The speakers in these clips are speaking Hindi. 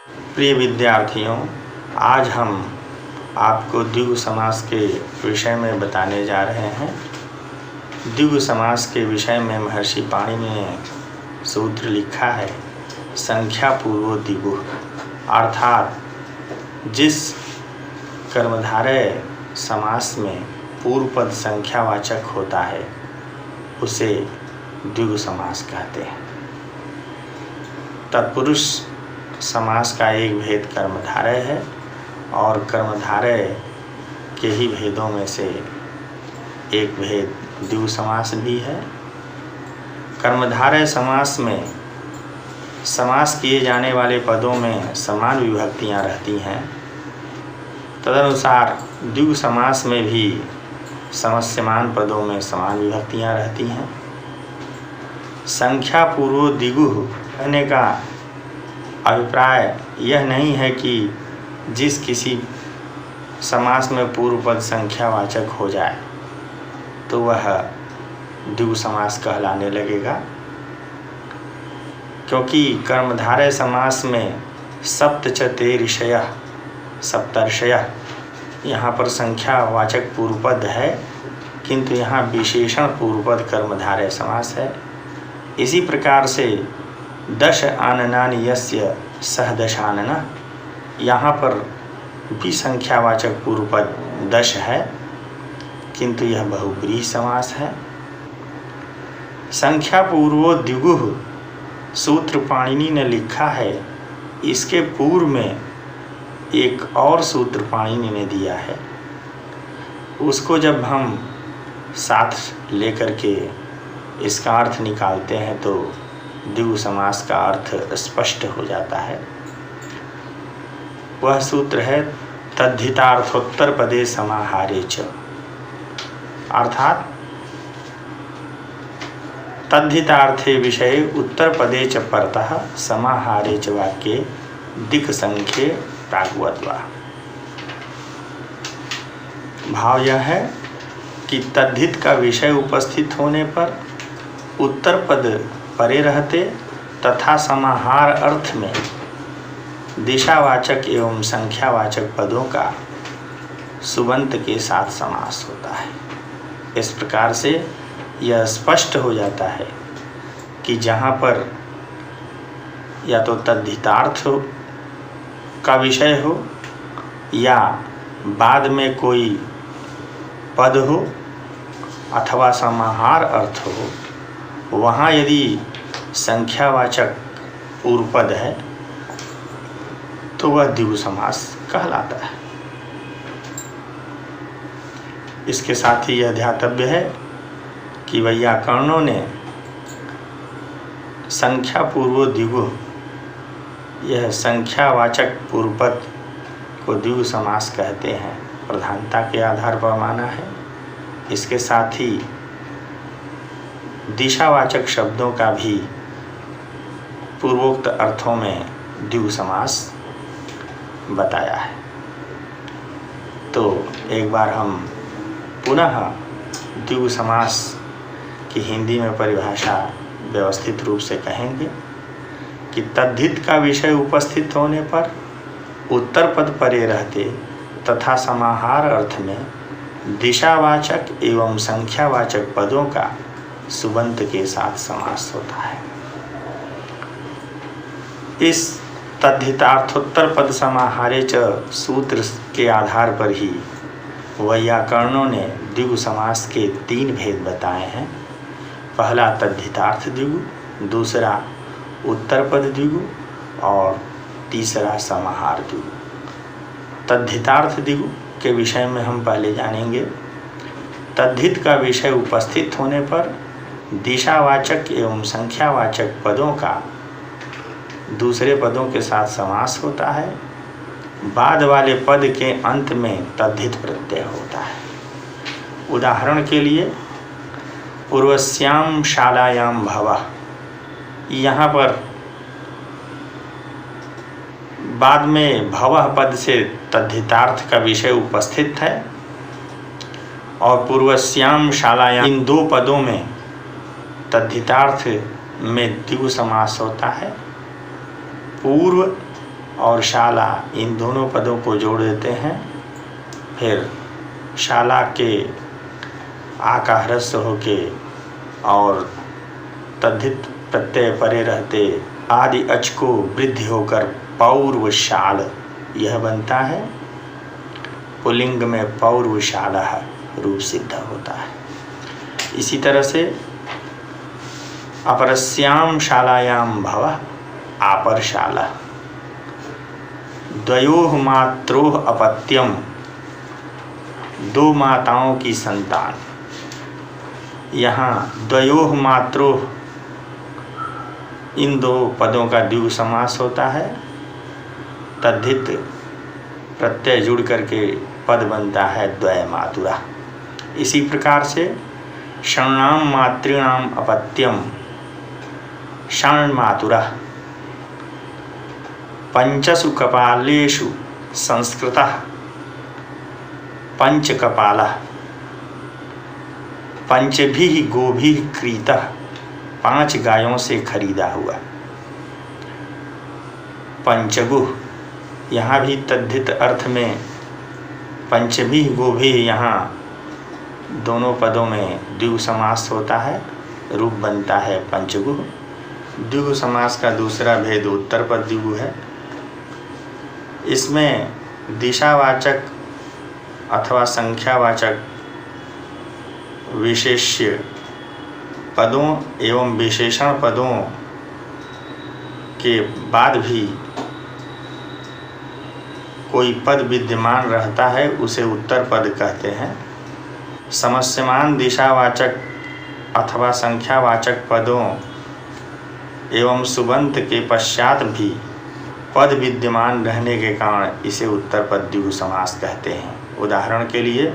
प्रिय विद्यार्थियों, आज हम आपको द्विगु समास के विषय में बताने जा रहे हैं। द्विगु समास के विषय में महर्षि पाणिनि ने सूत्र लिखा है, संख्या पूर्वो द्विगु, अर्थात जिस कर्मधारय समास में पूर्व पद संख्यावाचक होता है उसे द्विगु समास कहते हैं। तत्पुरुष समास का एक भेद कर्मधारय है और कर्मधारय के ही भेदों में से एक भेद द्विगु समास भी है। कर्मधारय समास में समास किए जाने वाले पदों में समान विभक्तियां रहती हैं। तदनुसार द्विगु समास में भी समस्यमान पदों में समान विभक्तियां रहती हैं। संख्या पूर्व द्विगु कहने का अभिप्राय यह नहीं है कि जिस किसी समास में पूर्व पद संख्यावाचक हो जाए तो वह द्विगु समास कहलाने लगेगा, क्योंकि कर्मधारय समास में सप्त च ते ऋषयः सप्तर्षयः, यहाँ पर संख्यावाचक पूर्व पद है किंतु यहाँ विशेषण पूर्व पद कर्मधारय समास है। इसी प्रकार से दश आननानि यस्य सह दशाननः, यहाँ पर भी संख्यावाचक पूर्व पद दश है किंतु यह बहुब्रीहि समास है। संख्या पूर्वो द्विगुः सूत्र पाणिनि ने लिखा है, इसके पूर्व में एक और सूत्र पाणिनि ने दिया है। उसको जब हम साथ लेकर के इसका अर्थ निकालते हैं तो द्विगु समास का अर्थ स्पष्ट हो जाता है। वह सूत्र है तद्धितार्थोत्तर पदे समाहारे च, अर्थात तद्धितार्थे विषये उत्तर पदे च परतः समाहारे च वाक्ये दिक् संख्ये प्राग्वद्वा। भाव यह है कि तद्धित का विषय उपस्थित होने पर उत्तर पद परे रहते तथा समाहार अर्थ में दिशावाचक एवं संख्यावाचक पदों का सुबंत के साथ समास होता है। इस प्रकार से यह स्पष्ट हो जाता है कि जहाँ पर या तो तद्धितार्थ का विषय हो या बाद में कोई पद हो अथवा समाहार अर्थ हो, वहाँ यदि संख्यावाचक पूर्व पद है तो वह द्विगु समास कहलाता है। इसके साथ ही यह ध्यातव्य है कि वैयाकरणों ने संख्या पूर्व द्विगु, यह संख्यावाचक पूर्व पद को द्विगु समास कहते हैं, प्रधानता के आधार पर माना है। इसके साथ ही दिशावाचक शब्दों का भी पूर्वोक्त अर्थों में द्विगु समास बताया है। तो एक बार हम पुनः द्विगु समास की हिंदी में परिभाषा व्यवस्थित रूप से कहेंगे कि तद्धित का विषय उपस्थित होने पर उत्तर पद परे रहते तथा समाहार अर्थ में दिशावाचक एवं संख्यावाचक पदों का सुबंत के साथ समास होता है। इस तद्धितार्थोत्तर पद समाहारे च सूत्र के आधार पर ही वैयाकरणों ने द्विगु समास के तीन भेद बताए हैं। पहला तद्धितार्थ द्विगु, दूसरा उत्तर पद द्विगु और तीसरा समाहार द्विगु। तद्धितार्थ द्विगु के विषय में हम पहले जानेंगे। तद्धित का विषय उपस्थित होने पर दिशावाचक एवं संख्यावाचक पदों का दूसरे पदों के साथ समास होता है। बाद वाले पद के अंत में तद्धित प्रत्यय होता है। उदाहरण के लिए पूर्वस्याम शालायाम भवः, यहाँ पर बाद में भवः पद से तद्धितार्थ का विषय उपस्थित है और पूर्वस्याम शालायाम, इन दो पदों में तद्धितार्थ में द्विगु समास होता है। पूर्व और शाला, इन दोनों पदों को जोड़ देते हैं। फिर शाला के आ का ह्रस्व होके और तद्धित प्रत्यय परे रहते आदि अच को वृद्धि होकर पौर्वशाल यह बनता है। पुल्लिंग में पौर्वशाला रूप सिद्ध होता है। इसी तरह से अपरस्याम शालायाम भवः आपरशाला, द्वयोः मात्रोः अपत्यम, दो माताओं की संतान। यहाँ द्वयोः मात्रोः, इन दो पदों का द्विगु समास होता है। तद्धित प्रत्यय जुड़ करके पद बनता है द्वय मातुरा। इसी प्रकार से षण्णाम मातॄणाम अपत्यम षण् मातुरा, पंचसु कपालेषु संस्कृतः पंचकपालः, पंचभिः गोभिः क्रीतः, 5 गायों से खरीदा हुआ। पंचगुह, यहाँ भी तद्धित अर्थ में पंचभिः गोभिः, यहाँ दोनों पदों में द्विगु समास होता है, रूप बनता है पंचगुह। द्विगु समास का दूसरा भेद उत्तर पद द्विगु है। इसमें दिशावाचक अथवा संख्यावाचक विशेष्य पदों एवं विशेषण पदों के बाद भी कोई पद विद्यमान रहता है, उसे उत्तर पद कहते हैं। समस्यमान दिशावाचक अथवा संख्यावाचक पदों एवं सुबंत के पश्चात भी पद विद्यमान रहने के कारण इसे उत्तर पद द्विगु समास कहते हैं। उदाहरण के लिए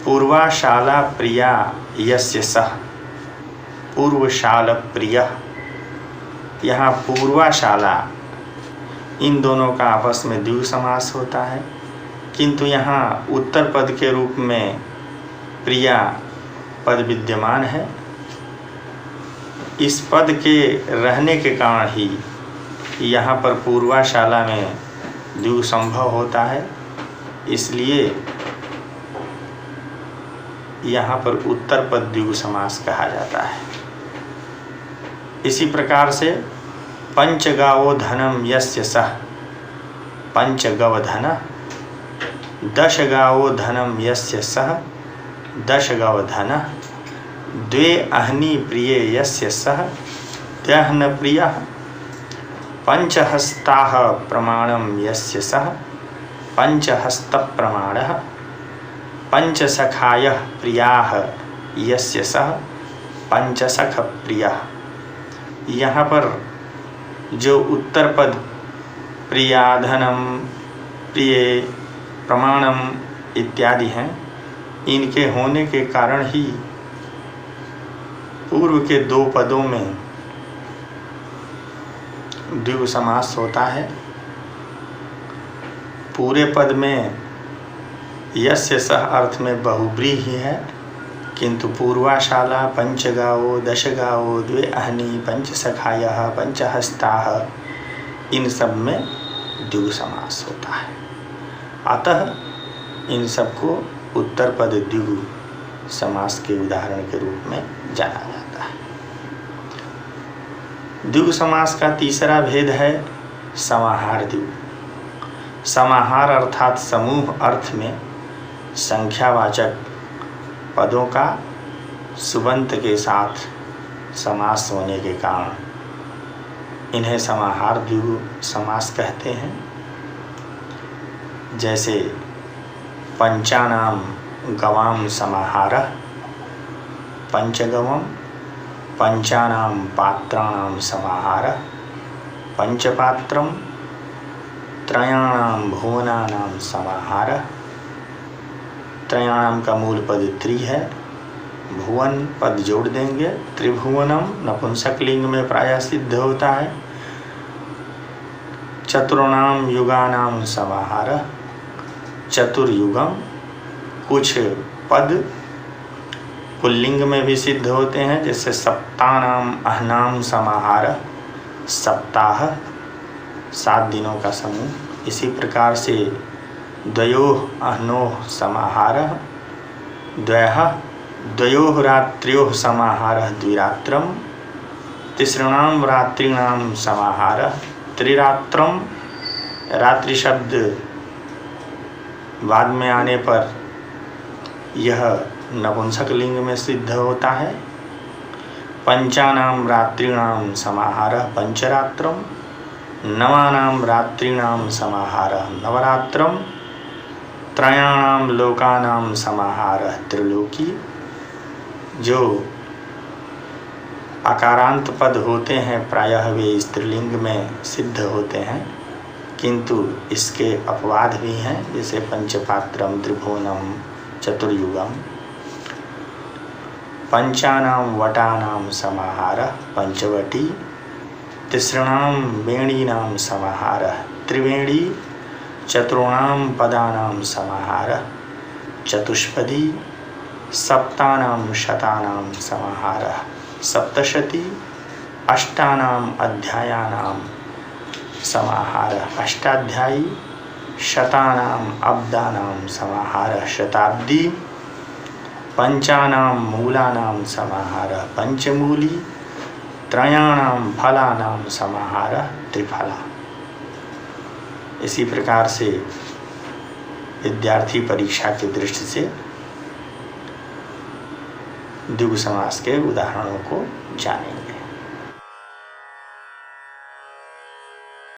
पूर्वाशाला प्रिया यस्य सः, पूर्वशाल प्रियः। यहाँ पूर्वाशाला, इन दोनों का आपस में द्विगु समास होता है, किंतु यहाँ उत्तर पद के रूप में प्रिया पद विद्यमान है। इस पद के रहने के कारण ही यहाँ पर पूर्वाशाला में द्विगु संभव होता है, इसलिए यहाँ पर उत्तर पद द्विगु समास कहा जाता है। इसी प्रकार से पंचगावो धनम यस्य सः, पंचगव धन, 10 गावो धनम यस्य सः, 10 गव धन, 2 अह्नि प्रिये यस्य सः, द्यह्न प्रियः, 5 हस्ताः प्रमाणम यस्य सः, 5 हस्त प्रमाणः, 5 सखायः प्रियाः यस्य सः, 5 सख प्रियः। यहाँ पर जो उत्तर पद प्रियाधनम, प्रिय, प्रमाणम इत्यादि हैं, इनके होने के कारण ही पूर्व के 2 पदों में द्विगु समास होता है। पूरे पद में यस्य सः अर्थ में बहुब्रीहि ही है, किंतु पूर्वाशाला, पंचगावो, 10 गावो, 2 अह्नि, 5 सखायः, 5 हस्ताः, इन सब में द्विगु समास होता है। अतः इन सबको उत्तर पद द्विगु समास के उदाहरण के रूप में जाना जाता है। द्विगु समास का तीसरा भेद है समाहार द्विगु। समाहार अर्थात समूह अर्थ में संख्यावाचक पदों का सुबंत के साथ समास होने के कारण इन्हें समाहार द्विगु समास कहते हैं। जैसे पंचानाम गवाम समाहारः, पंचगवम, पंचानाम पात्राणाम समाहारः, पंचपात्रम, त्रयाणाम भुवनानाम समाहारः। त्रयाणाम का मूल पद त्रि है, भुवन पद जोड़ देंगे, त्रिभुवनम नपुंसक लिंग में प्रायः सिद्ध होता है। चतुर्णाम युगानाम समाहारः, चतुर्युगम। कुछ पद पुल्लिंग में भी सिद्ध होते हैं, जैसे सप्तानाम अह्नाम समाहारः, सप्ताह। 7 दिनों का समूह। इसी प्रकार से द्वयोः अह्नोः समाहारः, द्वयोः रात्र्योः समाहारः द्विरात्रम्, तिसृणां रात्रीणां समाहारः त्रिरात्रम्। रात्रि शब्द बाद में आने पर यह नपुंसक लिंग में सिद्ध होता है। पंचानां रात्रीणां समाहारः पंचरात्रम्, नवानां रात्रीणां समाहारः नवरात्रम्, त्रयाणां लोकानां समाहारः त्रिलोकी। जो आकारांत पद होते हैं प्रायः वे स्त्रीलिंग में सिद्ध होते हैं, किंतु इसके अपवाद भी हैं, जैसे पंचपात्रम, त्रिभुवनम, चतुर्युगम। पंचानां वटानां समाहारः पंचवटी, तिसृणां वेणीनां समाहारः त्रिवेणी, चतुर्णां पदानां समाहारः चतुष्पदी, सप्तानां शतानां समाहारः सप्तशती, अष्टानां अध्यायानां समाहारः अष्टाध्यायी, शतानां अब्दानां समाहारः शताब्दी, पंचानां मूलानां समाहारः पंचमूली, त्रयाणां फलानां समाहारः त्रिफला। इसी प्रकार से विद्यार्थी परीक्षा की दृष्टि से द्विगु समास के उदाहरणों को जानेंगे।